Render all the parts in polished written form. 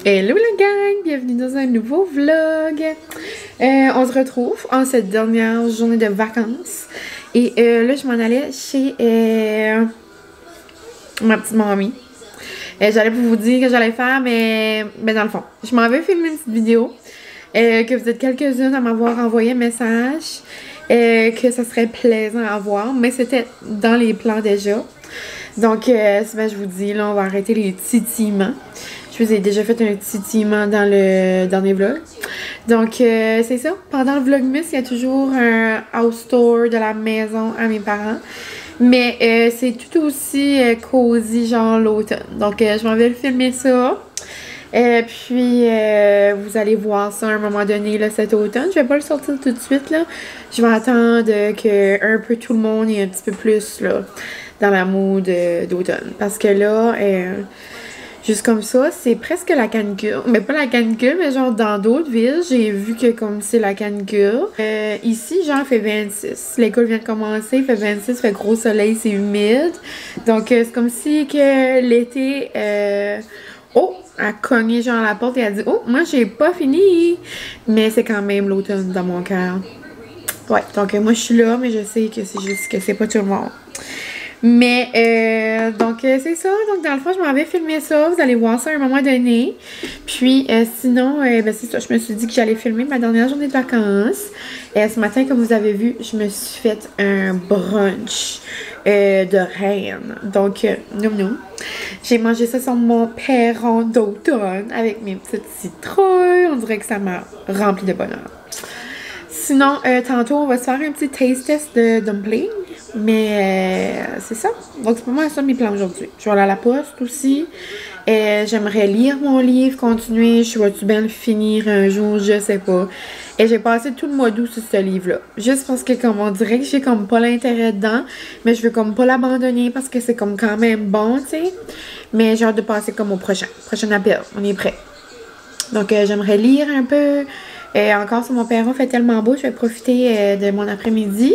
Hello la gang, bienvenue dans un nouveau vlog. On se retrouve en cette dernière journée de vacances. Et là, je m'en allais chez ma petite mamie. J'allais vous dire que j'allais faire, mais dans le fond, je m'en vais filmer une petite vidéo. Que vous êtes quelques-unes à m'avoir envoyé un message. Que ça serait plaisant à voir, mais c'était dans les plans déjà. Donc, je vous dis, là, on va arrêter les titillements. Je vous ai déjà fait un titillement dans le dernier vlog. Donc, c'est ça. Pendant le vlogmas, il y a toujours un house tour de la maison à mes parents. Mais c'est tout aussi cosy, genre l'automne. Donc, je m'en vais filmer ça. Puis, vous allez voir ça à un moment donné, là, cet automne. Je vais pas le sortir tout de suite, là. Je vais attendre que un peu tout le monde ait un petit peu plus, là, dans la mood d'automne. Parce que là, juste comme ça, c'est presque la canicule. Mais pas la canicule, mais genre dans d'autres villes, j'ai vu que comme c'est la canicule. Ici, genre, il fait 26. L'école vient de commencer, il fait 26, il fait gros soleil, c'est humide. Donc, c'est comme si que l'été... Oh! Elle a cogné genre à la porte et elle a dit « Oh, moi, j'ai pas fini! » Mais c'est quand même l'automne dans mon cœur. Ouais, donc moi, je suis là, mais je sais que c'est juste que c'est pas tout le monde. Mais, donc, c'est ça. Donc, dans le fond, je m'en vais filmer ça. Vous allez voir ça à un moment donné. Puis, sinon, c'est ça. Je me suis dit que j'allais filmer ma dernière journée de vacances. Ce matin, comme vous avez vu, je me suis fait un brunch de reine. Donc, noum noum. J'ai mangé ça sur mon perron d'automne avec mes petites citrouilles. On dirait que ça m'a rempli de bonheur. Sinon, tantôt, on va se faire un petit taste test de dumpling. Mais c'est ça. Donc, c'est pas mal ça mes plans aujourd'hui. Je vais aller à la poste aussi. J'aimerais lire mon livre, continuer. Je vais-tu bien le finir un jour? Je sais pas. Et j'ai passé tout le mois d'août sur ce livre-là. Juste parce que, comme on dirait que j'ai comme pas l'intérêt dedans. Mais je veux comme pas l'abandonner parce que c'est comme quand même bon, tu sais. Mais j'ai hâte de passer comme au prochain appel. On est prêt. Donc, j'aimerais lire un peu. Encore sur mon perron, fait tellement beau. Je vais profiter de mon après-midi.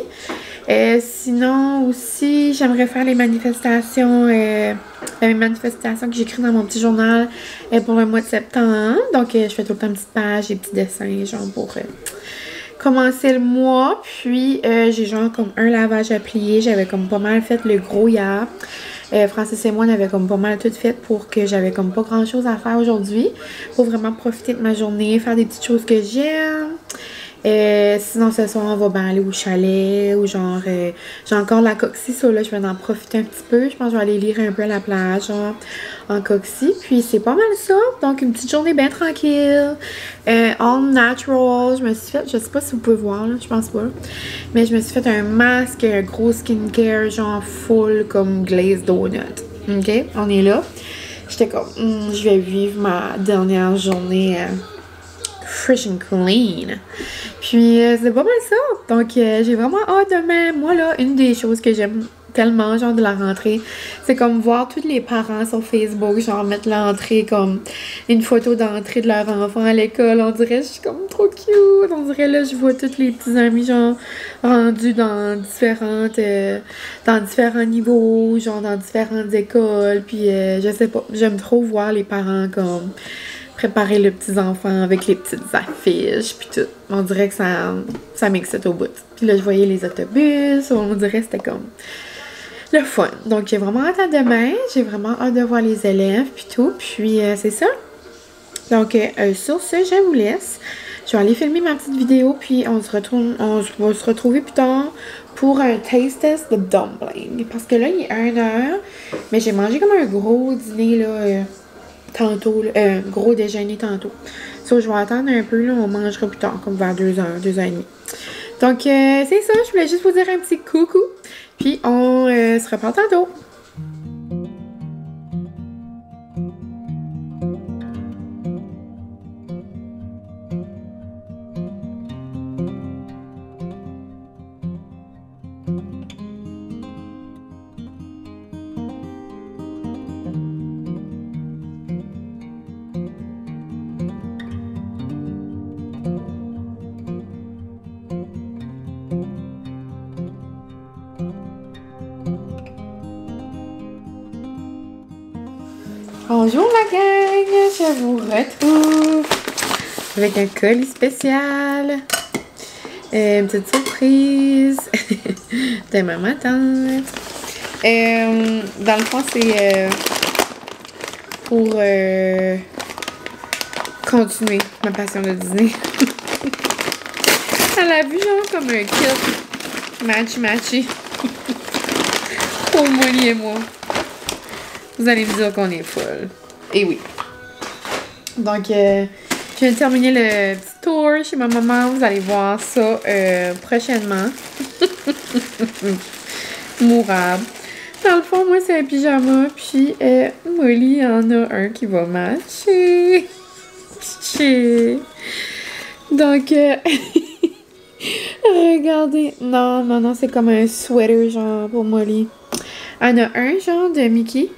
Sinon aussi, j'aimerais faire les manifestations que j'écris dans mon petit journal pour le mois de septembre. Donc, je fais tout le temps une petite page, des petits dessins, genre pour commencer le mois. Puis, j'ai genre comme un lavage à plier. J'avais comme pas mal fait le gros hier. Francis et moi, on avait comme pas mal tout fait pour que j'avais comme pas grand chose à faire aujourd'hui. Pour vraiment profiter de ma journée, faire des petites choses que j'aime. Sinon, ce soir, on va ben aller au chalet ou genre, j'ai encore la coxie, ça là, je vais en profiter un petit peu. Je pense que je vais aller lire un peu à la plage, genre, en coxie. Puis, c'est pas mal ça. Donc, une petite journée bien tranquille. All natural. Je me suis fait, je sais pas si vous pouvez voir, là, je pense pas. Mais je me suis fait un masque, un gros skincare, genre full comme glazed donut. OK? On est là. J'étais comme, je vais vivre ma dernière journée fresh and clean. Puis, c'est pas mal ça. Donc, j'ai vraiment hâte demain. Moi, là, une des choses que j'aime tellement, genre, de la rentrée, c'est comme voir tous les parents sur Facebook, genre, mettre l'entrée comme une photo d'entrée de leur enfant à l'école. On dirait, je suis comme trop cute. On dirait, là, je vois tous les petits amis, genre, rendus dans différents niveaux, genre, dans différentes écoles. Puis, je sais pas, j'aime trop voir les parents comme préparer les petits enfants avec les petites affiches puis tout. On dirait que ça m'excite au bout. Puis là, je voyais les autobus, on dirait que c'était comme le fun. Donc, j'ai vraiment hâte à demain. J'ai vraiment hâte de voir les élèves puis tout. Puis, c'est ça. Donc, sur ce, je vous laisse. Je vais aller filmer ma petite vidéo puis on va se retrouver plus tard pour un taste test de dumpling. Parce que là, il est 1h, mais j'ai mangé comme un gros dîner, là, tantôt, gros déjeuner tantôt. So, je vais attendre un peu, là, on mangera plus tard, comme vers 2h, 2h30. Donc, c'est ça, je voulais juste vous dire un petit coucou. Puis, on se reprend tantôt. Bonjour la gang, je vous retrouve avec un colis spécial. Une petite surprise de ma tante. Dans le fond, c'est pour continuer ma passion de Disney. Elle a vu genre comme un kit matchy pour Molly et moi. Vous allez me dire qu'on est folle. Et oui. Donc, je viens de terminer le petit tour chez ma maman. Vous allez voir ça prochainement. Mourable. Dans le fond, moi, c'est un pyjama. Puis, Molly en a un qui va matcher. Donc, regardez. Non, c'est comme un sweater, genre, pour Molly. Elle a un genre de Mickey.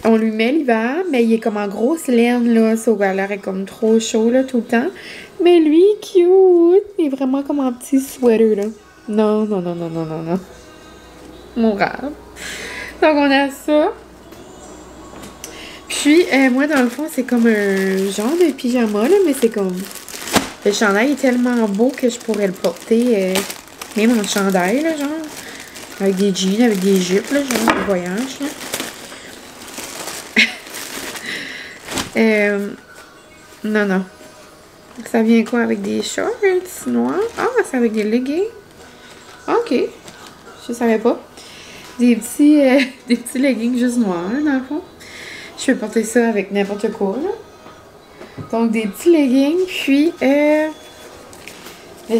On lui met l'hiver, mais il est comme en grosse laine, là. Ça a l'air comme trop chaud, là, tout le temps. Mais lui, cute. Il est vraiment comme un petit sweater, là. Non. Mon rêve. Donc, on a ça. Puis, moi, dans le fond, c'est comme un genre de pyjama, là, mais c'est comme... Le chandail est tellement beau que je pourrais le porter, même en chandail, là, genre. Avec des jeans, avec des jupes, là, genre, de voyage, là. Non. Ça vient quoi? Avec des shorts noirs? Ah, c'est avec des leggings. Ok. Je savais pas. Des petits leggings juste noirs, dans le fond. Je peux porter ça avec n'importe quoi, là. Donc, des petits leggings, puis les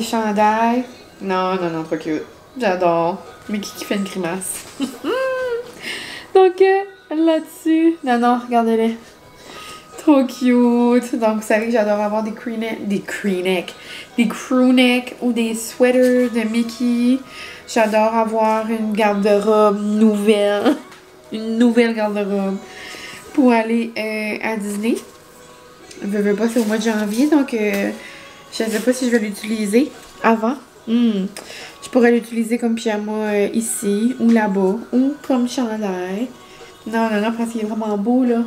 chandails. Non, pas cute. J'adore. Mais qui fait une grimace. Donc, là-dessus. Non, regardez-les. Trop cute. Donc, vous savez que j'adore avoir des crewnecks ou des sweaters de Mickey. J'adore avoir une garde-robe nouvelle. Une nouvelle garde-robe pour aller à Disney. Je veux pas, c'est au mois de janvier, donc je ne sais pas si je vais l'utiliser avant. Je pourrais l'utiliser comme pyjama ici ou là-bas ou comme chandail. Non, parce qu'il est vraiment beau, là.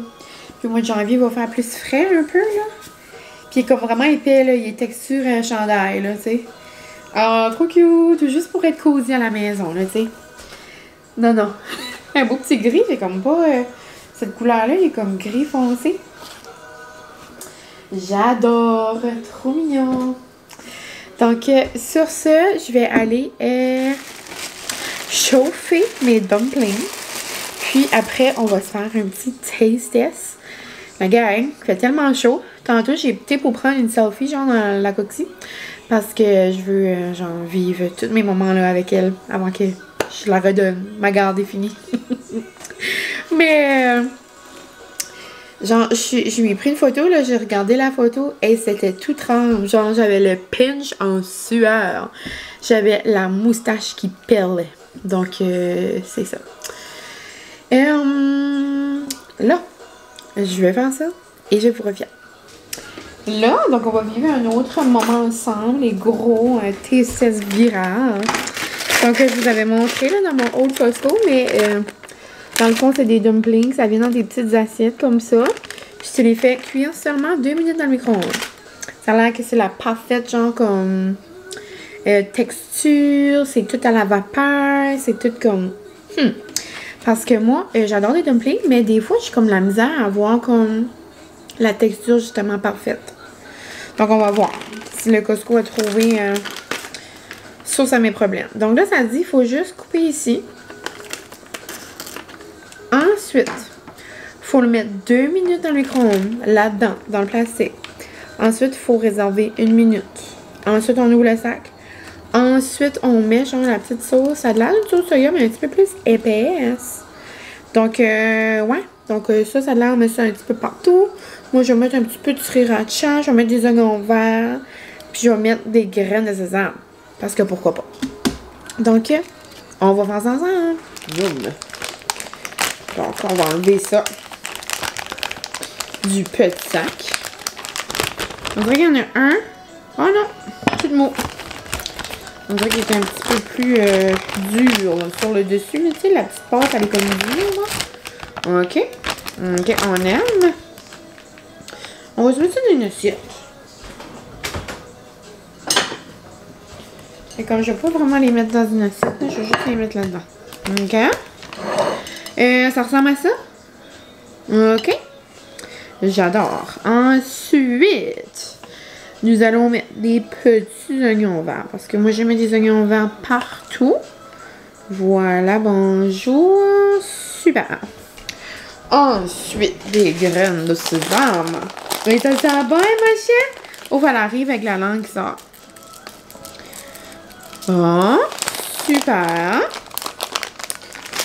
Puis au mois de janvier, il va faire plus frais un peu, là. Puis il est comme vraiment épais, là. Il est texture chandail, là, tu sais. Ah, trop cute! Juste pour être cosy à la maison, là, tu sais. Non. Un beau petit gris, j'ai comme pas... cette couleur-là, il est comme gris foncé. J'adore! Trop mignon! Donc, sur ce, je vais aller chauffer mes dumplings. Puis après, on va se faire un petit taste test. La gang, il fait tellement chaud. Tantôt, j'ai opté pour prendre une selfie, genre dans la coquille. Parce que je veux, genre, vivre tous mes moments là avec elle avant que je la redonne. Ma garde est finie. Mais... genre, je lui ai pris une photo, là, j'ai regardé la photo et c'était tout tremble. Genre, j'avais le pinch en sueur. J'avais la moustache qui perlait. Donc, c'est ça. Là, je vais faire ça et je vous reviens. Là, donc, on va vivre un autre moment ensemble, les gros T16 virales. Donc, je vous avais montré, là, dans mon old Costco, mais... dans le fond, c'est des dumplings. Ça vient dans des petites assiettes comme ça. Puis tu les fais cuire seulement 2 minutes dans le micro-ondes. Ça a l'air que c'est la parfaite, genre comme texture. C'est tout à la vapeur. C'est tout comme... Parce que moi, j'adore les dumplings, mais des fois, j'ai comme la misère à avoir comme la texture justement parfaite. Donc, on va voir si le Costco a trouvé source à mes problèmes. Donc là, ça dit, il faut juste couper ici. Ensuite, il faut le mettre 2 minutes dans le micro-ondes, là-dedans, dans le plastique. Ensuite, il faut réserver 1 minute. Ensuite, on ouvre le sac. Ensuite, on met genre la petite sauce. Ça a de l'air d'une sauce soya, mais un petit peu plus épaisse. Donc, ouais. Donc, ça a de l'air, on met ça un petit peu partout. Moi, je vais mettre un petit peu de sriracha. Je vais mettre des oignons verts. Puis, je vais mettre des graines de sésame. Parce que pourquoi pas. Donc, on va faire ça ensemble. Donc, on va enlever ça du petit sac. On dirait qu'il y en a un. Oh non, plus de mots. On dirait qu'il est un petit peu plus dur là, sur le dessus. Mais tu sais, la petite pâte, elle est comme dure, là. OK. Ok, on aime. On va se mettre ça dans une assiette. Et comme je ne vais pas vraiment les mettre dans une assiette, je vais juste les mettre là-dedans. Ok. Ça ressemble à ça? Ok. J'adore. Ensuite, nous allons mettre des petits oignons verts. Parce que moi, j'ai mis des oignons verts partout. Voilà, bonjour. Super. Ensuite, des graines de sésame. Et ça sent bien, ma chienne? Oh, elle arrive avec la langue qui sort. Oh, super.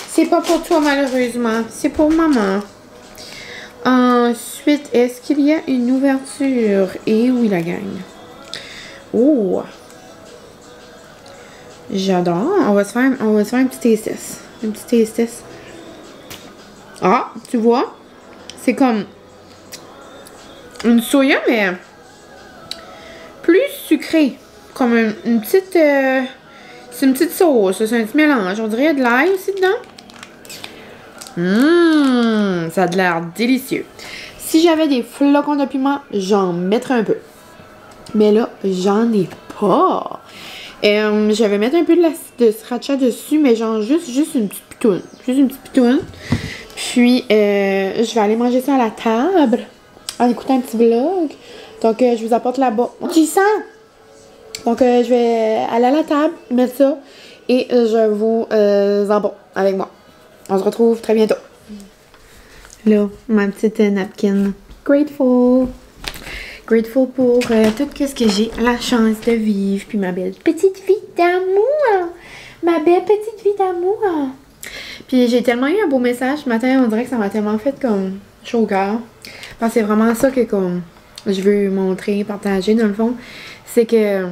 C'est pas pour toi, malheureusement. C'est pour maman. Ensuite, est-ce qu'il y a une ouverture? Et oui, la gang. Oh! J'adore. On va se faire un petit taste. Un petit taste. Ah, tu vois? C'est comme une soya, mais plus sucrée. Comme une petite... c'est une petite sauce. C'est un petit mélange. On dirait de l'ail aussi dedans. Ça a de l'air délicieux. Si j'avais des flocons de piment, j'en mettrais un peu. Mais là, j'en ai pas. Je vais mettre un peu de sriracha dessus, mais genre juste une petite pitoune. Juste une petite pitoune. Puis, je vais aller manger ça à la table en écoutant un petit vlog. Donc, je vous apporte là-bas. Tu sens? Donc, je vais aller à la table, mettre ça et je vous emporte avec moi. On se retrouve très bientôt. Là, ma petite napkin. Grateful. Grateful pour tout ce que j'ai la chance de vivre. Puis ma belle petite vie d'amour. Ma belle petite vie d'amour. Puis j'ai tellement eu un beau message ce matin. On dirait que ça m'a tellement fait comme chaud au cœur. Parce que c'est vraiment ça que comme je veux montrer, partager dans le fond. C'est que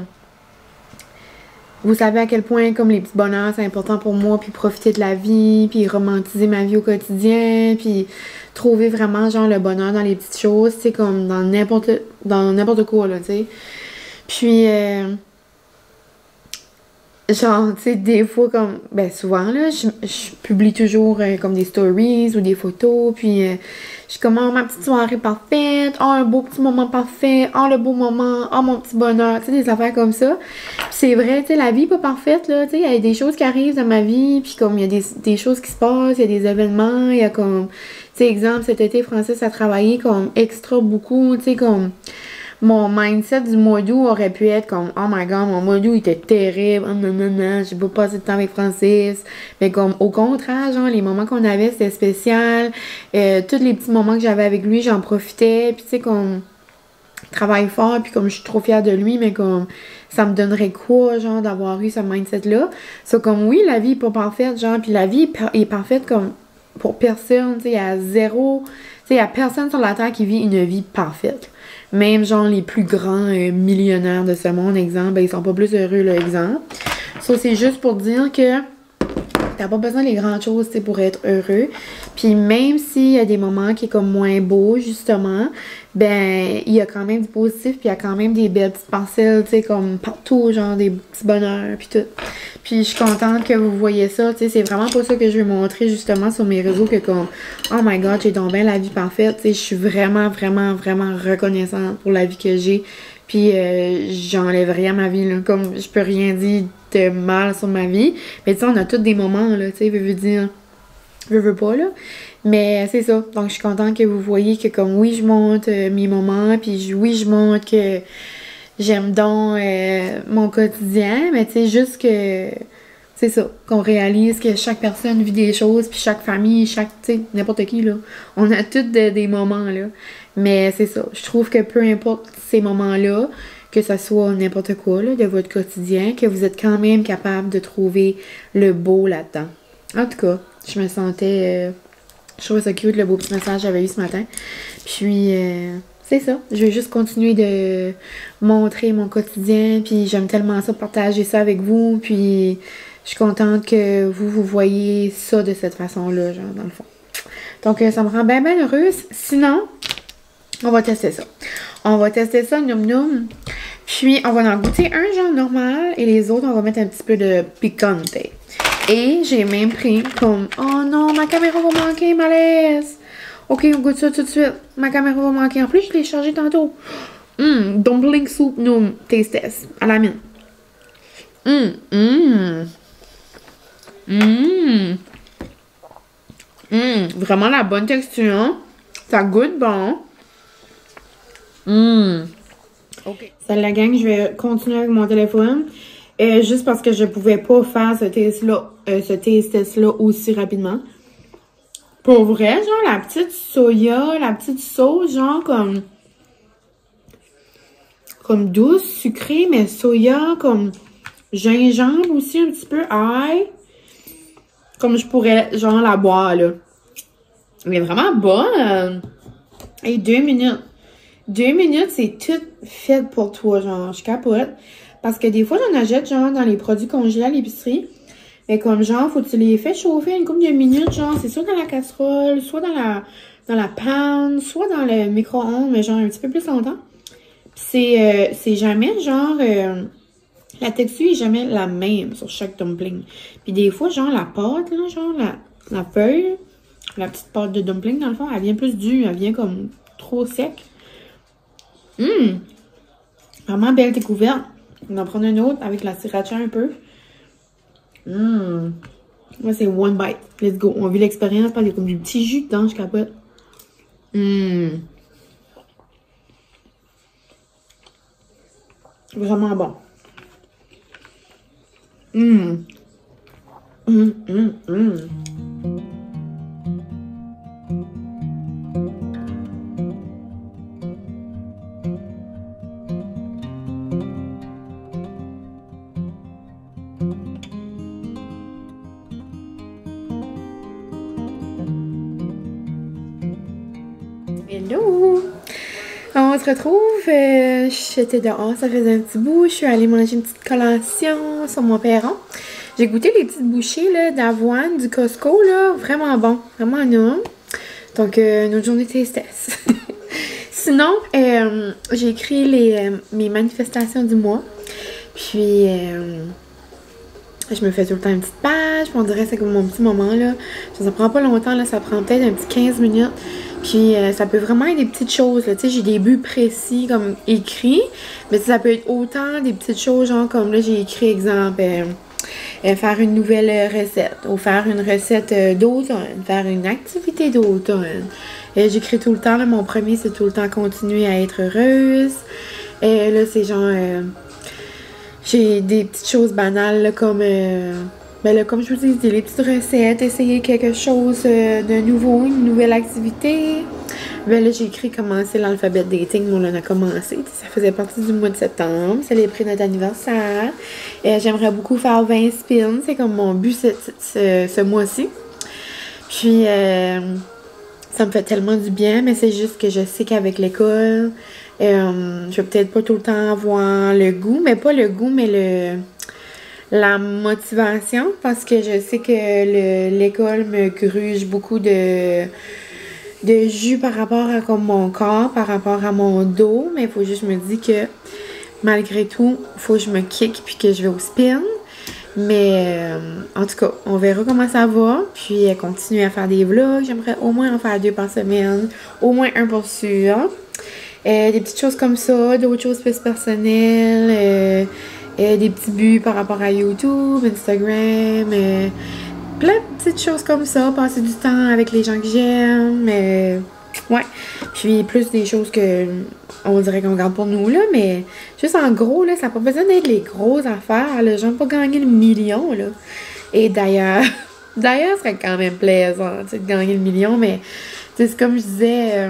vous savez à quel point comme les petits bonheurs c'est important pour moi, puis profiter de la vie, puis romantiser ma vie au quotidien, puis trouver vraiment genre le bonheur dans les petites choses, tu sais, comme dans n'importe quoi là, tu sais. Puis genre, tu sais, des fois comme, ben souvent là, je publie toujours comme des stories ou des photos, puis je suis comme, oh, ma petite soirée parfaite, oh, un beau petit moment parfait, oh, le beau moment, oh, mon petit bonheur, tu sais, des affaires comme ça. Puis c'est vrai, tu sais, la vie est pas parfaite, là, tu sais, il y a des choses qui arrivent dans ma vie, puis comme, il y a des choses qui se passent, il y a des événements, il y a comme, tu sais, exemple, cet été, Francis a travaillé comme extra beaucoup, tu sais, comme... Mon mindset du mois d'août aurait pu être comme oh my god, mon mois d'août était terrible, oh non, non, non, j'ai pas passé de temps avec Francis. Mais comme au contraire, genre les moments qu'on avait c'était spécial. Tous les petits moments que j'avais avec lui, j'en profitais. Puis tu sais, comme travaille fort, puis comme je suis trop fière de lui, mais comme ça me donnerait quoi, genre, d'avoir eu ce mindset-là. C'est comme oui, la vie est pas parfaite, genre, puis la vie est parfaite comme pour personne, tu sais, il y a zéro, tu sais, il y a personne sur la terre qui vit une vie parfaite. Même, genre, les plus grands millionnaires de ce monde, exemple, ben, ils sont pas plus heureux, là, exemple. Ça, c'est juste pour dire que t'as pas besoin des grandes choses, tu sais, pour être heureux. Puis même s'il y a des moments qui est comme moins beaux, justement, ben, il y a quand même du positif, puis il y a quand même des belles petites parcelles, tu sais, comme partout, genre, des petits bonheurs, puis tout. Puis je suis contente que vous voyez ça, tu sais, c'est vraiment pas ça que je veux montrer, justement, sur mes réseaux, que comme, oh my god, j'ai donc bien la vie parfaite, tu sais, je suis vraiment, vraiment, vraiment reconnaissante pour la vie que j'ai. Puis j'enlève rien à ma vie, là, comme je peux rien dire de mal sur ma vie. Mais tu sais, on a tous des moments, là, tu sais, veux dire, veux pas, là. Mais c'est ça. Donc, je suis contente que vous voyez que comme, oui, je monte mes moments, puis oui, je montre que j'aime donc mon quotidien, mais tu sais, juste que, c'est ça, qu'on réalise que chaque personne vit des choses, puis chaque famille, tu sais, n'importe qui, là. On a tous des moments, là. Mais c'est ça. Je trouve que peu importe ces moments-là, que ça soit n'importe quoi, là, de votre quotidien, que vous êtes quand même capable de trouver le beau là-dedans. En tout cas, je me sentais... je trouvais ça cute, le beau petit message que j'avais eu ce matin. Puis, c'est ça. Je vais juste continuer de montrer mon quotidien. Puis, j'aime tellement ça, partager ça avec vous. Puis, je suis contente que vous voyez ça de cette façon-là, genre, dans le fond. Donc, ça me rend bien, bien heureuse. Sinon, on va tester ça. On va tester ça, noum noum. Puis, on va en goûter un genre normal. Et les autres, on va mettre un petit peu de picante. Et j'ai même pris comme... Oh non, ma caméra va manquer, malaise! Ok, on goûte ça tout de suite. Ma caméra va manquer. En plus, je l'ai chargé tantôt. Dumpling soup, no taste test. À la mine. Vraiment la bonne texture. Ça goûte bon. Ok. Ça la gang, je vais continuer avec mon téléphone. Juste parce que je pouvais pas faire ce taste test-là aussi rapidement. Pour vrai, genre la petite soya, la petite sauce, genre comme douce, sucrée, mais soya, comme gingembre aussi, un petit peu ail. Comme je pourrais, genre, la boire, là. Elle est vraiment bonne. Et 2 minutes. 2 minutes, c'est tout fait pour toi, genre, je capote. Parce que des fois, j'en achète, genre, dans les produits congelés à l'épicerie. Mais comme, genre, faut que tu les fais chauffer une couple de minutes, genre, c'est soit dans la casserole, soit dans la panne, soit dans le micro-ondes, mais genre, un petit peu plus longtemps. C'est jamais, genre, la texture est jamais la même sur chaque dumpling. Puis des fois, genre, la pâte, là, genre, la feuille, la petite pâte de dumpling, dans le fond, elle vient plus dure, elle vient comme trop sec. Vraiment belle découverte. On va en prendre une autre avec la sriracha un peu. Moi, c'est one bite. Let's go. On vit l'expérience par comme du petit jus dedans, je capote. Vraiment bon. Hello! On se retrouve, j'étais dehors, ça faisait un petit bout, je suis allée manger une petite collation sur mon perron. J'ai goûté les petites bouchées là d'avoine du Costco, là, vraiment bon, vraiment non. Donc, notre journée taste test. Sinon, j'ai écrit mes manifestations du mois, puis je me fais tout le temps une petite page, puis on dirait que c'est comme mon petit moment, là. Ça prend pas longtemps, là, ça prend peut-être un petit 15 minutes. Puis ça peut vraiment être des petites choses, là, tu sais, j'ai des buts précis comme écrits, mais ça peut être autant des petites choses, genre comme là, j'ai écrit, exemple, faire une nouvelle recette, ou faire une recette d'automne, faire une activité d'automne. J'écris tout le temps, là, mon premier, c'est tout le temps continuer à être heureuse. Là, c'est genre... j'ai des petites choses banales là, comme ben là, comme je vous dis, les petites recettes, essayer quelque chose de nouveau, une nouvelle activité. Ben là, j'ai écrit commencer l'alphabet dating, mais on en a commencé. Ça faisait partie du mois de septembre, célébrer notre anniversaire. J'aimerais beaucoup faire 20 spins, c'est comme mon but ce mois-ci. Puis ça me fait tellement du bien, mais c'est juste que je sais qu'avec l'école, je vais peut-être pas tout le temps avoir le goût, mais pas le goût, mais la motivation, parce que je sais que l'école me gruge beaucoup de jus par rapport à comme mon corps, par rapport à mon dos, mais il faut juste me dire que malgré tout, il faut que je me kick puis que je vais au spin. Mais en tout cas, on verra comment ça va. Puis continuer à faire des vlogs. J'aimerais au moins en faire 2 par semaine. Au moins 1 pour sûr. Des petites choses comme ça, d'autres choses plus personnelles. Des petits buts par rapport à YouTube, Instagram. Plein de petites choses comme ça. Passer du temps avec les gens que j'aime. Ouais. Puis plus des choses que on dirait qu'on garde pour nous, là. Mais juste en gros, là, ça n'a pas besoin d'être les grosses affaires, là. J'aime pas gagner le million, là. Et d'ailleurs, ce serait quand même plaisant, tu sais, de gagner le million. Mais, tu sais, c'est comme je disais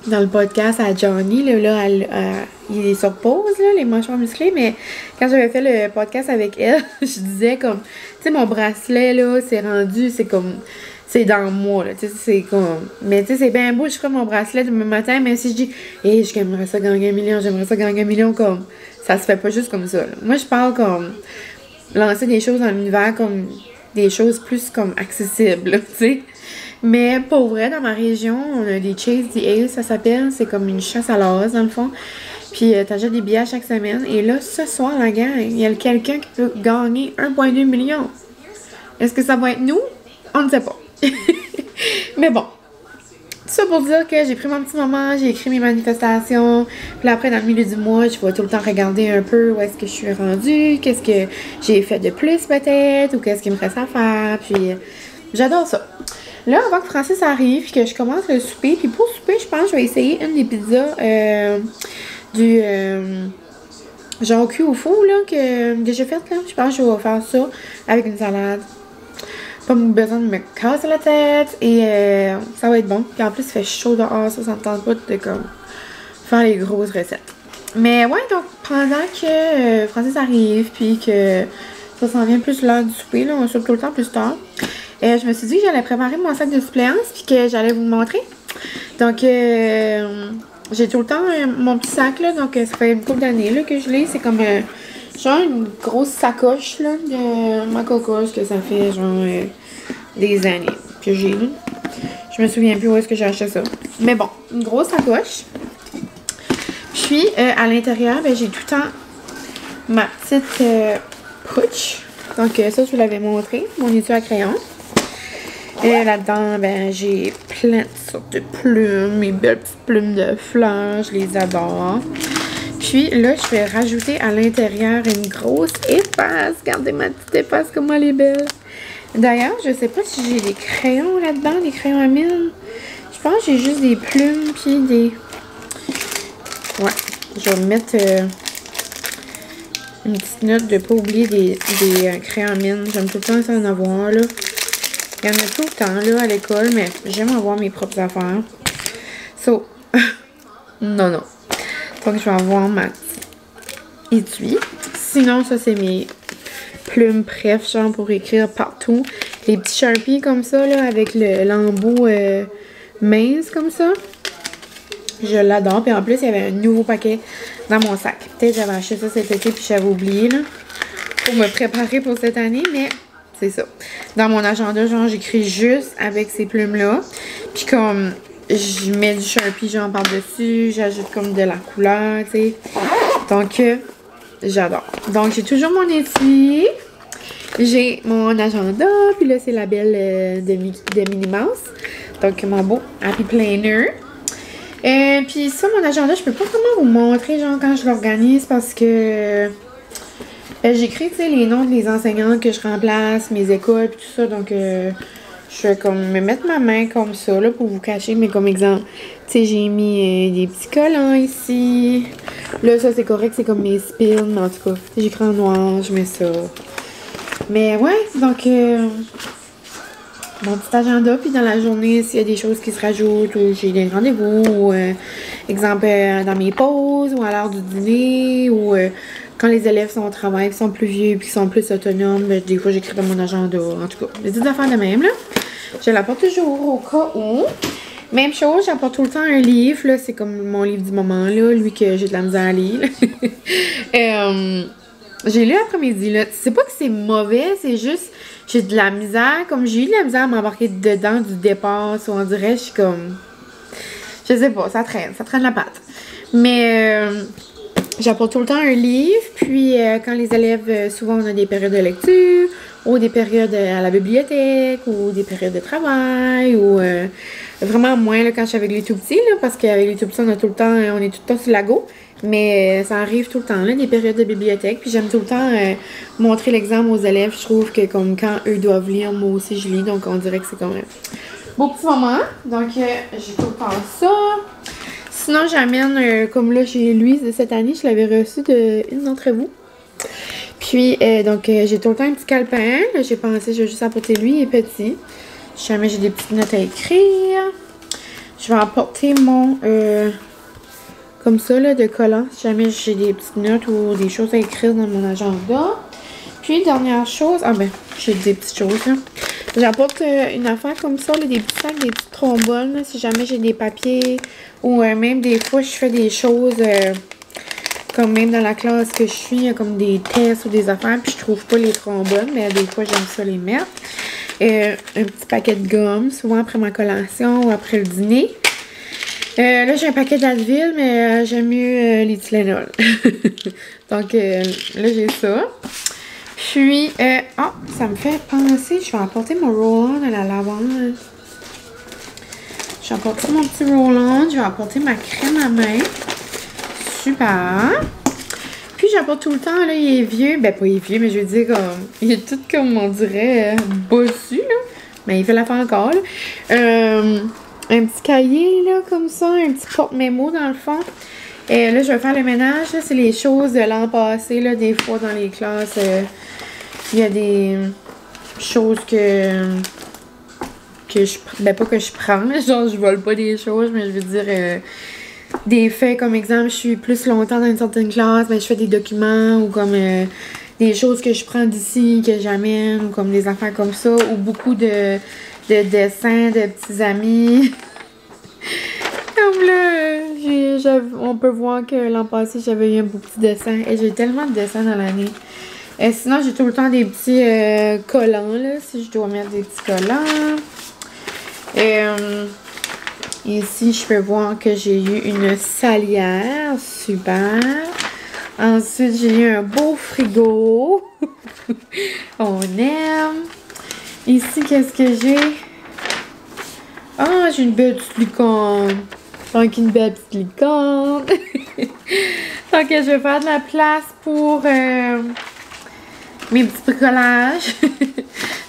dans le podcast à Johnny, là, il est sur pause, là, les mâchoires musclés. Mais quand j'avais fait le podcast avec elle, je disais comme, tu sais, mon bracelet, là, c'est rendu, c'est comme... c'est dans moi, là, tu sais, c'est comme... Mais tu sais, c'est bien beau, je ferai mon bracelet demain matin, mais si je dis « Hey, j'aimerais ça gagner 1 million, j'aimerais ça gagner 1 million », comme... Ça se fait pas juste comme ça, là. Moi, je parle comme... lancer des choses dans l'univers comme... des choses plus comme accessibles, tu sais. Mais pour vrai, dans ma région, on a des Chase the Ace, ça s'appelle. C'est comme une chasse à l'as, dans le fond. Puis t'achètes des billets à chaque semaine. Et là, ce soir, la gang, il y a quelqu'un qui peut gagner 1,2 million. Est-ce que ça va être nous? On ne sait pas. Mais bon, ça pour dire que j'ai pris mon petit moment, j'ai écrit mes manifestations. Puis là, après, dans le milieu du mois, je vais tout le temps regarder un peu où est-ce que je suis rendue, qu'est-ce que j'ai fait de plus peut-être, ou qu'est-ce qu'il me reste à faire. Puis j'adore ça. Là, avant que Francis arrive, puis que je commence le souper, puis pour souper, je pense que je vais essayer une des pizzas du genre cuit au four, là, que déjà faite, là. Je pense que je vais faire ça avec une salade. Pas besoin de me casser la tête et ça va être bon. Puis en plus, il fait chaud dehors, ça me tente pas de comme faire les grosses recettes. Mais ouais, donc pendant que Francis arrive, puis que ça s'en vient plus l'heure du souper, là, on soupe tout le temps plus tard. Je me suis dit que j'allais préparer mon sac de suppléance, puis que j'allais vous le montrer. Donc, j'ai tout le temps mon petit sac, là, donc ça fait une couple d'années là, que je l'ai. C'est comme genre une grosse sacoche là, de ma cocoche que ça fait genre des années que j'ai. Je me souviens plus où est-ce que j'ai acheté ça. Mais bon, une grosse sacoche. Puis à l'intérieur, ben, j'ai tout le temps ma petite pouch. Donc ça, je vous l'avais montré, mon étui à crayon. Et là-dedans, ben, j'ai plein de sortes de plumes, mes belles petites plumes de fleurs, je les adore. Puis là, je vais rajouter à l'intérieur une grosse épaisse. Regardez ma petite épaisse, comment elle est belle. D'ailleurs, je sais pas si j'ai des crayons là-dedans, des crayons à mine. Je pense que j'ai juste des plumes puis des... Ouais, je vais mettre une petite note de ne pas oublier des crayons à mine. J'aime tout le temps ça en avoir, là. Il y en a tout le temps, là, à l'école, mais j'aime avoir mes propres affaires. So, non. Donc, je vais avoir ma étui. Sinon, ça, c'est mes plumes bref, genre pour écrire partout. Les petits Sharpies comme ça, là, avec l'embout mince comme ça. Je l'adore. Puis en plus, il y avait un nouveau paquet dans mon sac. Peut-être que j'avais acheté ça cet été puis j'avais oublié, là, pour me préparer pour cette année, mais c'est ça. Dans mon agenda, genre, j'écris juste avec ces plumes-là. Puis comme... je mets du Sharpie genre par-dessus, j'ajoute comme de la couleur, tu sais. Donc, j'adore. Donc, j'ai toujours mon étui. J'ai mon agenda. Puis là, c'est la belle de Minnie Mouse. Donc, mon beau Happy Planner. Puis ça, mon agenda, je peux pas vraiment vous montrer, genre, quand je l'organise parce que... j'écris, tu sais, les noms des enseignants que je remplace, mes écoles, puis tout ça. Donc, je vais comme me mettre ma main comme ça, là, pour vous cacher. Mais comme exemple, tu sais, j'ai mis des petits collants ici. Là, ça, c'est correct, c'est comme mes spills. Mais en tout cas, j'écris en noir, je mets ça. Mais ouais, donc, mon petit agenda. Puis dans la journée, s'il y a des choses qui se rajoutent, ou j'ai des rendez-vous, ou, exemple, dans mes pauses, ou à l'heure du dîner, ou... quand les élèves sont au travail, qui sont plus vieux, puis qui sont plus autonomes, ben, des fois, j'écris dans mon agenda. En tout cas, des petites affaires de même, là. Je l'apporte toujours au cas où. Même chose, j'apporte tout le temps un livre, là. C'est comme mon livre du moment, là. Lui que j'ai de la misère à lire. J'ai lu après-midi, là. C'est pas que c'est mauvais, c'est juste... j'ai de la misère. Comme j'ai eu de la misère à m'embarquer dedans du départ. So, on dirait, je suis comme... je sais pas, ça traîne la patte. Mais... j'apporte tout le temps un livre, puis quand les élèves, souvent on a des périodes de lecture, ou des périodes à la bibliothèque, ou des périodes de travail, ou vraiment moins là, quand je suis avec les tout petits, là, parce qu'avec les tout petits, on est tout le temps sur la go, mais ça arrive tout le temps, là, des périodes de bibliothèque, puis j'aime tout le temps montrer l'exemple aux élèves. Je trouve que comme quand eux doivent lire, moi aussi je lis, donc on dirait que c'est comme un beau petit moment. Donc j'ai tout le temps ça. Sinon, j'amène, comme là, chez Louise de cette année, je l'avais reçu d'une d'entre vous. Puis, donc, j'ai tout le temps un petit calepin. Là, j'ai pensé, je vais juste apporter lui, il est petit. Si jamais j'ai des petites notes à écrire. Je vais apporter mon, comme ça, là, de collant. Si jamais j'ai des petites notes ou des choses à écrire dans mon agenda. Puis, dernière chose, ah ben, j'ai des petites choses, là. J'apporte une affaire comme ça, là, des petits sacs, des petites trombones, là, si jamais j'ai des papiers ou même des fois je fais des choses comme même dans la classe que je suis, il y a comme des tests ou des affaires, puis je trouve pas les trombones, mais des fois j'aime ça les mettre. Un petit paquet de gomme, souvent après ma collation ou après le dîner. Là j'ai un paquet d'Advil, mais j'aime mieux les Tylenol. Donc là j'ai ça. Puis, ça me fait penser, je vais apporter mon roll-on à la lavande. Je J'ai apporté mon petit roll-on. Je vais apporter ma crème à main. Super. Puis j'apporte tout le temps, là, il est vieux. Ben, pas il est vieux, mais je veux dire, il est tout comme on dirait bossu, là. Mais il fait l'affaire encore, là. Un petit cahier, là, comme ça. Un petit porte-mémo, dans le fond. Et là, je vais faire le ménage, là. C'est les choses de l'an passé, là. Des fois, dans les classes, il y a des choses que je... Ben, pas que je prends, genre, je vole pas des choses, mais je veux dire... des faits, comme exemple, je suis plus longtemps dans une certaine classe, ben, je fais des documents ou comme des choses que je prends d'ici, que j'amène, ou comme des affaires comme ça, ou beaucoup de dessins de petits amis. Comme là, on peut voir que l'an passé, j'avais eu beaucoup de dessins et j'ai eu tellement de dessins dans l'année. Sinon, j'ai tout le temps des petits collants, là, si je dois mettre des petits collants. Ici, je peux voir que j'ai eu une salière. Super. Ensuite, j'ai eu un beau frigo. On aime. Ici, qu'est-ce que j'ai? Ah, j'ai une belle petite licorne. Donc, une belle petite licorne. Donc, je vais faire de la place pour mes petits bricolages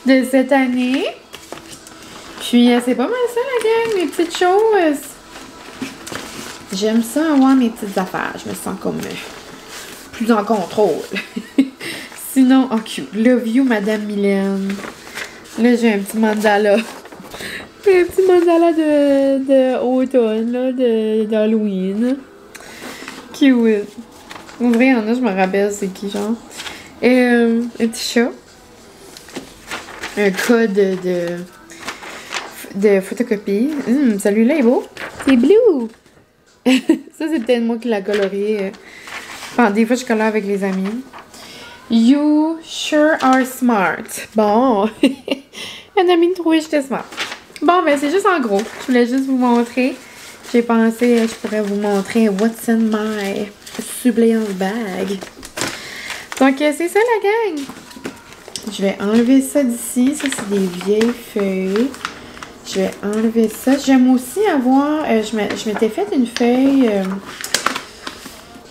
de cette année. Puis, c'est pas mal ça, la gang, mes petites choses. J'aime ça avoir mes petites affaires. Je me sens comme plus en contrôle. Sinon, oh cute. Love you, Madame Mylène. Là, j'ai un petit mandala. Un petit mandala de automne, là, d'Halloween. Cute. En vrai, il y en a, je me rappelle, c'est qui, genre. Un petit chat. Un code de photocopie. Celui-là est beau. C'est blue. Ça, c'est peut-être moi qui l'a colorié. Enfin, des fois, je colore avec les amis. You sure are smart. Bon. Un ami me trouvait que j'étais smart. Bon, ben, c'est juste en gros. Je voulais juste vous montrer. J'ai pensé, je pourrais vous montrer what's in my suppléance bag. Donc, c'est ça, la gang. Je vais enlever ça d'ici. Ça, c'est des vieilles feuilles. Je vais enlever ça. J'aime aussi avoir... je m'étais fait une feuille...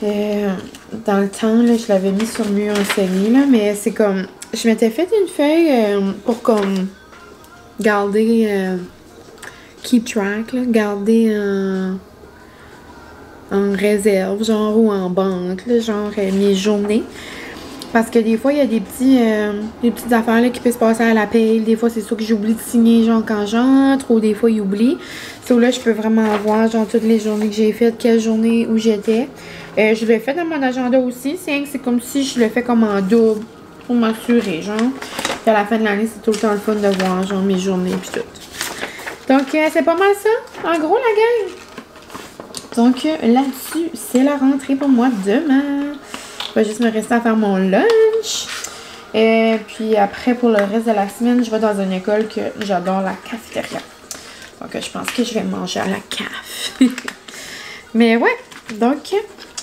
dans le temps, là, je l'avais mis sur mur enseigné, là, mais c'est comme... Je m'étais fait une feuille pour comme... garder... keep track, là, garder en réserve, genre, ou en banque, là, genre, mes journées. Parce que des fois, il y a des petites affaires là, qui peuvent se passer à la paye. Des fois, c'est sûr que j'oublie de signer, genre, quand j'entre. Ou des fois, ils oublient. C'est où là, je peux vraiment voir, genre, toutes les journées que j'ai faites, quelle journée où j'étais. Je le fais dans mon agenda aussi. C'est comme si je le fais comme en double. Pour m'assurer, genre. Puis à la fin de l'année, c'est tout le temps le fun de voir, genre, mes journées puis tout. Donc, c'est pas mal ça. En gros, la gang. Donc, là-dessus, c'est la rentrée pour moi demain. Je vais juste me rester à faire mon lunch. Et puis après, pour le reste de la semaine, je vais dans une école que j'adore, la cafétéria. Donc, je pense que je vais manger à la caf. Mais ouais, donc,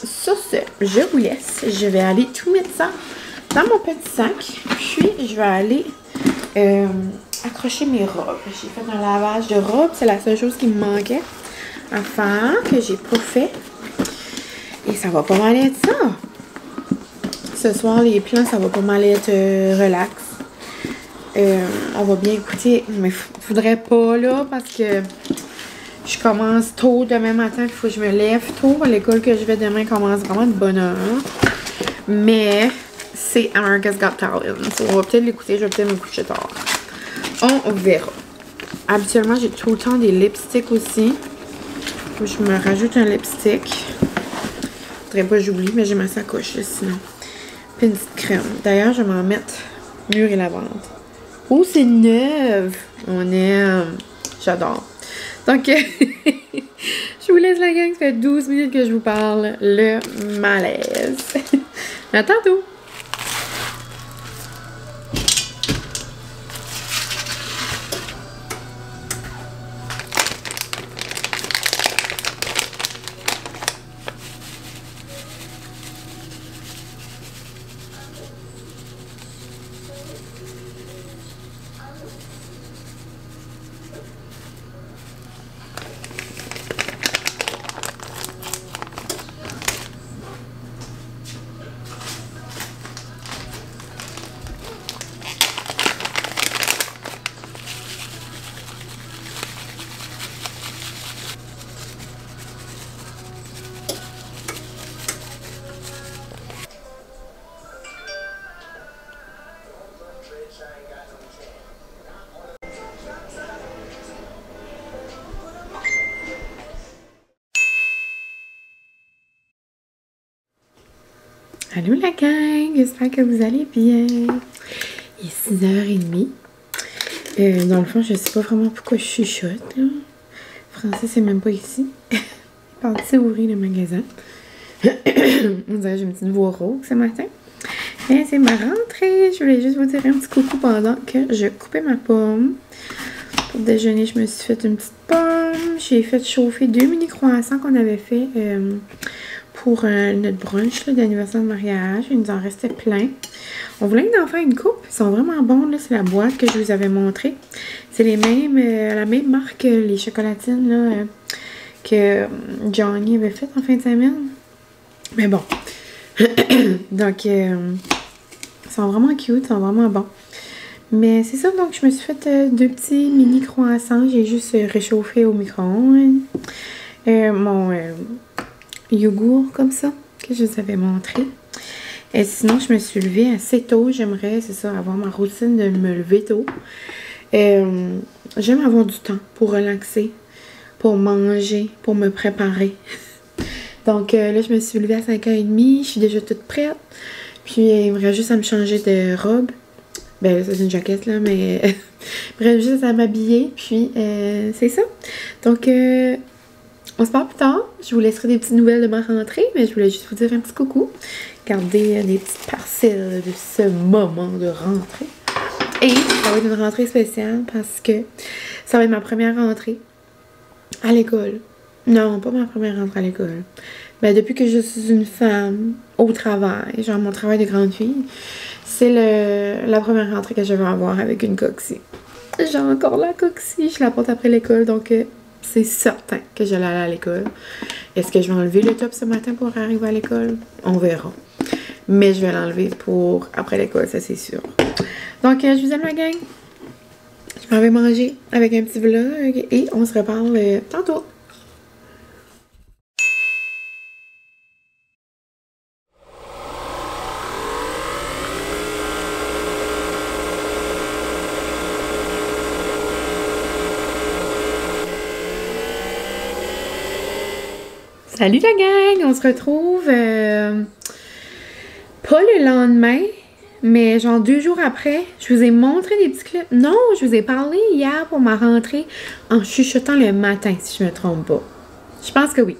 sur ce, je vous laisse. Je vais aller tout mettre ça dans mon petit sac. Puis, je vais aller accrocher mes robes. J'ai fait un lavage de robes. C'est la seule chose qui me manquait à faire, que j'ai pas fait. Et ça va pas mal être ça. Ce soir, les plans, ça va pas mal être relax. On va bien écouter, mais faudrait pas là parce que je commence tôt demain matin. Il faut que je me lève tôt. L'école que je vais demain commence vraiment de bonne heure. Mais c'est America's Got Talent. On va peut-être l'écouter. Je vais peut-être me coucher tard. On verra. Habituellement, j'ai tout le temps des lipsticks aussi. Je me rajoute un lipstick. Faudrait pas que j'oublie, mais j'ai ma sacoche là, sinon. Puis une petite crème. D'ailleurs, je vais m'en mettre mûre et lavande. Oh, c'est neuf! On aime. J'adore. Donc, je vous laisse la gang. Ça fait 12 minutes que je vous parle. Le malaise. À tantôt! Allô la gang, j'espère que vous allez bien. Il est 6h30. Dans le fond, je sais pas vraiment pourquoi je chuchote, là. Francis c'est même pas ici. Il est parti ouvrir le magasin. On dirait que j'ai une petite voix rauque ce matin. Mais c'est ma rentrée. Je voulais juste vous dire un petit coucou pendant que je coupais ma pomme. Pour déjeuner, je me suis fait une petite pomme. J'ai fait chauffer 2 mini croissants qu'on avait fait pour notre brunch d'anniversaire de mariage. Il nous en restait plein. On voulait en faire une coupe. Ils sont vraiment bons. C'est la boîte que je vous avais montrée. C'est les mêmes, la même marque que les chocolatines là, que Johnny avait fait en fin de semaine. Mais bon. Donc, ils sont vraiment cute. Ils sont vraiment bons. Mais c'est ça. Donc, je me suis fait 2 petits mini croissants. J'ai juste réchauffé au micro-ondes. Mon yogourt comme ça que je vous avais montré. Et sinon, je me suis levée assez tôt. J'aimerais, c'est ça, avoir ma routine de me lever tôt. J'aime avoir du temps pour relaxer, pour manger, pour me préparer. Donc là, je me suis levée à 5h30. Je suis déjà toute prête. Puis, il me reste juste à me changer de robe. Ben, ça, c'est une jaquette, là, mais il me reste juste à m'habiller. Puis, c'est ça. Donc, on se parle plus tard. Je vous laisserai des petites nouvelles de ma rentrée, mais je voulais juste vous dire un petit coucou. Garder des petites parcelles de ce moment de rentrée. Et ça va être une rentrée spéciale parce que ça va être ma première rentrée à l'école. Non, pas ma première rentrée à l'école. Ben, depuis que je suis une femme au travail, genre mon travail de grande fille, c'est la première rentrée que je vais avoir avec une coxie. J'ai encore la coxie, je la porte après l'école, donc c'est certain que je vais aller à l'école. Est-ce que je vais enlever le top ce matin pour arriver à l'école? On verra. Mais je vais l'enlever pour après l'école, ça c'est sûr. Donc, je vous aime la gang. Je m'en vais manger avec un petit vlog et on se reparle tantôt. Salut la gang! On se retrouve pas le lendemain, mais genre 2 jours après. Je vous ai montré des petits clips. Non, je vous ai parlé hier pour ma rentrée en chuchotant le matin, si je me trompe pas. Je pense que oui.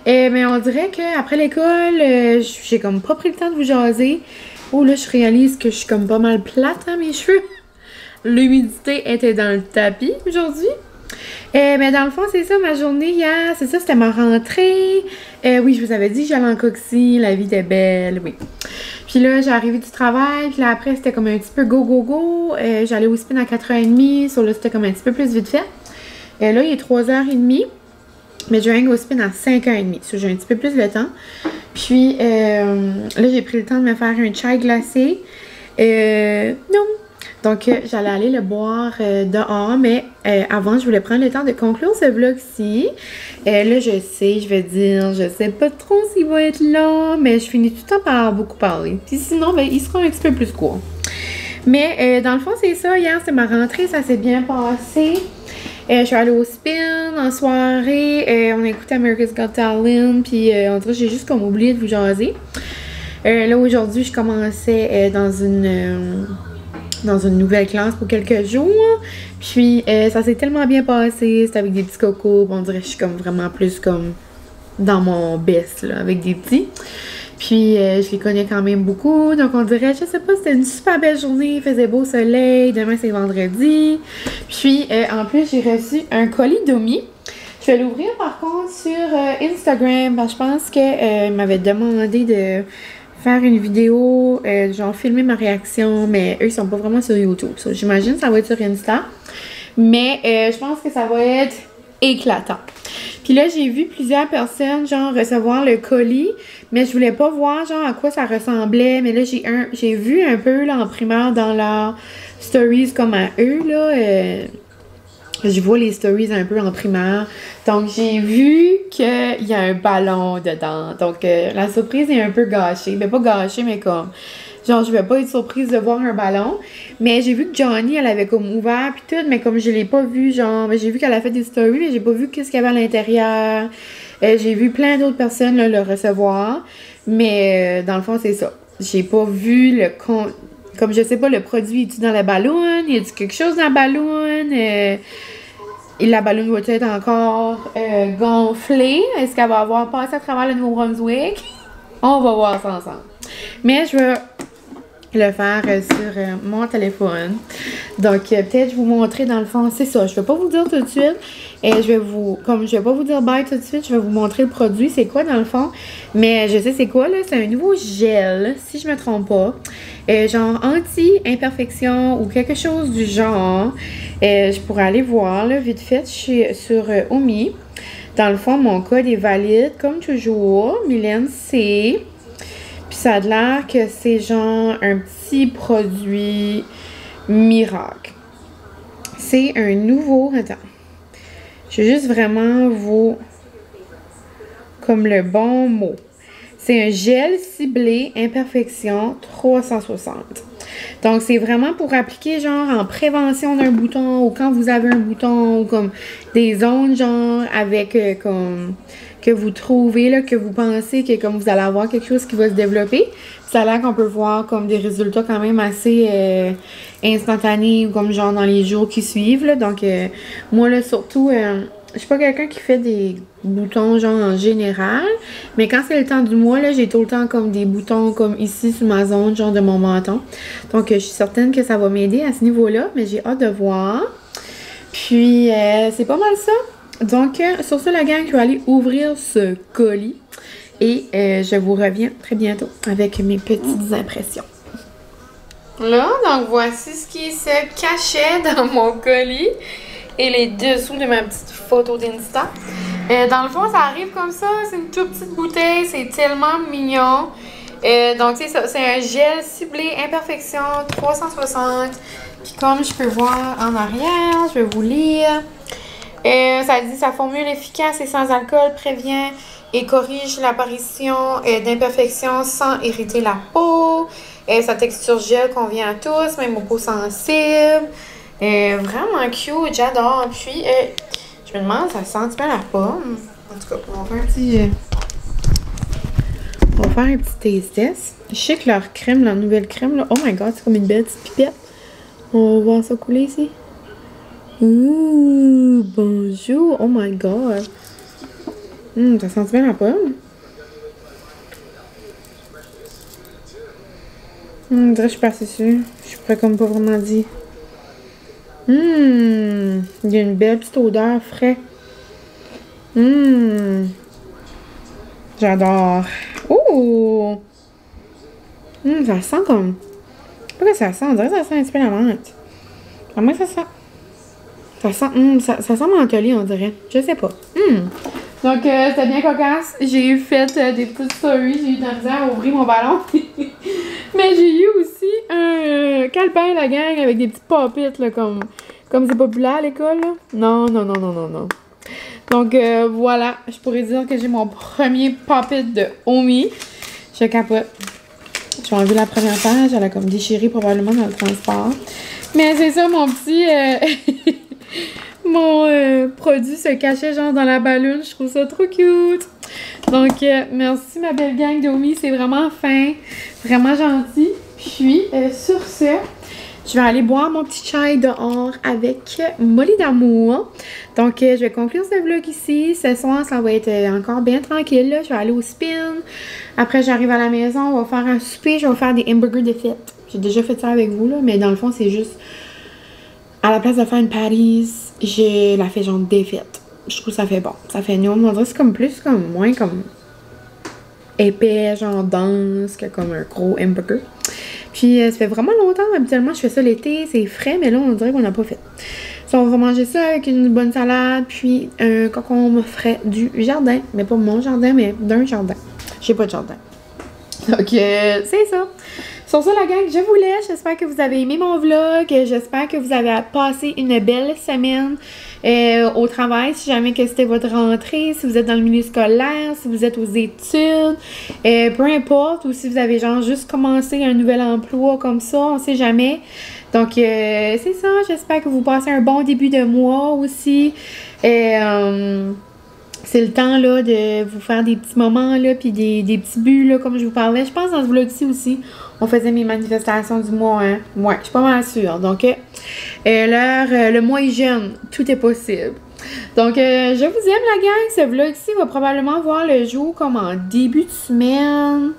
Mais on dirait qu'après l'école, j'ai comme pas pris le temps de vous jaser. Oh là, je réalise que je suis comme pas mal plate à mes cheveux. L'humidité était dans le tapis aujourd'hui. Mais dans le fond, c'est ça, ma journée hier, c'est ça, c'était ma rentrée. Oui, je vous avais dit que j'allais en coxie, la vie était belle, oui. Puis là, j'ai arrivé du travail, puis là, après, c'était comme un petit peu go, go, go. J'allais au spin à 4h30, sur là, c'était comme un petit peu plus vite fait. Là, il est 3h30, mais je viens au spin à 5h30, so j'ai un petit peu plus de temps. Puis là, j'ai pris le temps de me faire un chai glacé. Non. Donc, j'allais aller le boire dehors, mais avant, je voulais prendre le temps de conclure ce vlog-ci. Là, je sais, je vais dire, je sais pas trop s'il va être long, mais je finis tout le temps par beaucoup parler. Puis sinon, ben, il sera un petit peu plus court. Mais dans le fond, c'est ça. Hier, c'est ma rentrée, ça s'est bien passé. Je suis allée au spin en soirée. On a écouté America's Got Talent, puis on dirait que j'ai juste comme oublié de vous jaser. Là, aujourd'hui, je commençais dans une nouvelle classe pour quelques jours. Puis ça s'est tellement bien passé. C'était avec des petits cocos. On dirait que je suis comme vraiment plus comme dans mon best là, avec des petits. Puis je les connais quand même beaucoup. Donc on dirait, je sais pas, c'était une super belle journée. Il faisait beau soleil. Demain c'est vendredi. Puis en plus j'ai reçu un colis d'Omi. Je vais l'ouvrir par contre sur Instagram. Parce que je pense qu'il m'avait demandé de faire une vidéo, genre filmer ma réaction, mais eux ils sont pas vraiment sur YouTube. So, j'imagine que ça va être sur Insta. Mais je pense que ça va être éclatant. Puis là, j'ai vu plusieurs personnes, genre, recevoir le colis, mais je voulais pas voir, genre, à quoi ça ressemblait. Mais là, j'ai vu un peu, là, en primeur, dans leurs stories, comme à eux, là, je vois les stories un peu en primaire. Donc, j'ai vu qu'il y a un ballon dedans. Donc, la surprise est un peu gâchée. Mais pas gâchée, mais comme... Genre, je vais pas être surprise de voir un ballon. Mais j'ai vu que Johnny, elle avait comme ouvert puis tout. Mais comme je l'ai pas vu, genre... J'ai vu qu'elle a fait des stories, mais j'ai pas vu qu'est-ce qu'il y avait à l'intérieur. J'ai vu plein d'autres personnes là, le recevoir. Mais dans le fond, c'est ça. J'ai pas vu le comme je sais pas, le produit est-tu dans la balloune? Y a-tu quelque chose dans la balloune? Et la balloune va être encore gonflée? Est-ce qu'elle va avoir passé à travers le Nouveau-Brunswick? On va voir ça ensemble. Mais je vais le faire sur mon téléphone. Donc, peut-être vous montrer dans le fond, c'est ça. Je vais pas vous dire tout de suite. Et comme je vais pas vous dire bye tout de suite, je vais vous montrer le produit, c'est quoi dans le fond. Mais je sais c'est quoi là, c'est un nouveau gel, si je me trompe pas. Genre anti-imperfection ou quelque chose du genre. Je pourrais aller voir là, vite fait sur Omi. Dans le fond, mon code est valide comme toujours. Mylène C. Puis ça a l'air que c'est genre un petit produit miracle. C'est un nouveau... Attends. Je vais juste vraiment vous... Comme le bon mot. C'est un gel ciblé imperfection 360. Donc, c'est vraiment pour appliquer genre en prévention d'un bouton ou quand vous avez un bouton ou comme des zones genre avec comme... que vous trouvez, là, que vous pensez que comme vous allez avoir quelque chose qui va se développer. Ça a l'air qu'on peut voir comme des résultats quand même assez instantanés ou comme genre dans les jours qui suivent. Là. Donc, moi, là, surtout, je suis pas quelqu'un qui fait des boutons genre en général. Mais quand c'est le temps du mois, là, j'ai tout le temps comme des boutons comme ici sur ma zone, genre de mon menton. Donc, je suis certaine que ça va m'aider à ce niveau-là. Mais j'ai hâte de voir. Puis, c'est pas mal ça. Donc, sur ce, la gang, je vais aller ouvrir ce colis et je vous reviens très bientôt avec mes petites impressions. Là, donc, voici ce qui se cachait dans mon colis et les dessous de ma petite photo d'Insta. Dans le fond, ça arrive comme ça. C'est une toute petite bouteille. C'est tellement mignon. Donc, c'est ça. C'est un gel ciblé imperfection 360. Puis, comme je peux voir en arrière, je vais vous lire. Ça dit sa formule efficace et sans alcool prévient et corrige l'apparition d'imperfections sans irriter la peau. Sa texture gel convient à tous, même aux peaux sensibles. Vraiment cute, j'adore. Puis, je me demande, ça sent bien la pomme. En tout cas, on va faire un petit... on va faire un petit taste test. Je sais que leur crème, leur nouvelle crème, là, oh my god, c'est comme une belle petite pipette. On va voir ça couler ici. Ouh, bonjour. Oh my god. Ça sent bien la pomme. Je dirais que je suis passée dessus. Je pourrais comme pas vraiment dire. Il y a une belle petite odeur frais. J'adore. Ouh. Ça sent comme... Pourquoi ça sent? On dirait que ça sent un petit peu la menthe. Comment ça sent? Ça sent, ça sent mentholé, on dirait. Je sais pas. Donc, c'était bien cocasse. J'ai fait des petites stories. J'ai eu de la misère à ouvrir mon ballon. Mais j'ai eu aussi un calepin, la gang, avec des petites pop-it, là, comme c'est populaire à l'école, là. Non. Donc, voilà. Je pourrais dire que j'ai mon premier pop-it de Omi. Je capote. J'ai enlevé la première page. Elle a comme déchiré probablement dans le transport. Mais c'est ça, mon petit... mon produit se cachait genre dans la balloune. Je trouve ça trop cute. Donc, merci ma belle gang d'Omi. C'est vraiment fin. Vraiment gentil. Puis, sur ce, je vais aller boire mon petit chai dehors avec Molly d'amour. Donc, je vais conclure ce vlog ici. Ce soir, ça va être encore bien tranquille. Là. Je vais aller au spin. Après, j'arrive à la maison. On va faire un souper. Je vais faire des hamburgers de fête. J'ai déjà fait ça avec vous, là. Mais dans le fond, c'est juste... À la place de faire une patties, je la fais genre défaite. Je trouve que ça fait bon. Ça fait nous. On dirait que c'est comme plus, comme moins comme épais, genre dense, que comme un gros hamburger. Puis ça fait vraiment longtemps. Habituellement, je fais ça l'été. C'est frais, mais là, on dirait qu'on n'a pas fait. Donc, on va manger ça avec une bonne salade, puis un concombre frais du jardin. Mais pas mon jardin, mais d'un jardin. J'ai pas de jardin. Donc, c'est ça. Sur ça, la gang, je vous laisse. J'espère que vous avez aimé mon vlog. J'espère que vous avez passé une belle semaine au travail. Si jamais que c'était votre rentrée, si vous êtes dans le milieu scolaire, si vous êtes aux études, peu importe. Ou si vous avez genre juste commencé un nouvel emploi comme ça, on sait jamais. Donc, c'est ça. J'espère que vous passez un bon début de mois aussi. c'est le temps là, de vous faire des petits moments, là, puis des petits buts, là, comme je vous parlais. Je pense dans ce vlog-ci aussi, on faisait mes manifestations du mois, hein. Ouais, je suis pas mal sûre. Donc, le mois est jeune, tout est possible. Donc, je vous aime la gang. Ce vlog-ci va probablement voir le jour comme en début de semaine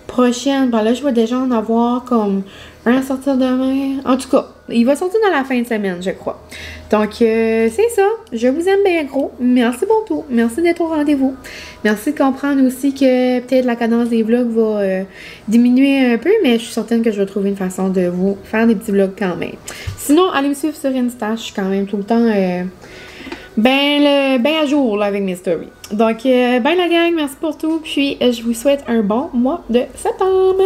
prochaine. Ben là, je vais déjà en avoir comme un à sortir demain. En tout cas, il va sortir dans la fin de semaine, je crois. Donc, c'est ça. Je vous aime bien gros. Merci pour tout. Merci d'être au rendez-vous. Merci de comprendre aussi que peut-être la cadence des vlogs va diminuer un peu, mais je suis certaine que je vais trouver une façon de vous faire des petits vlogs quand même. Sinon, allez me suivre sur Insta. Je suis quand même tout le temps ben à jour là, avec mes stories. Donc, ben la gang, merci pour tout. Puis, je vous souhaite un bon mois de septembre.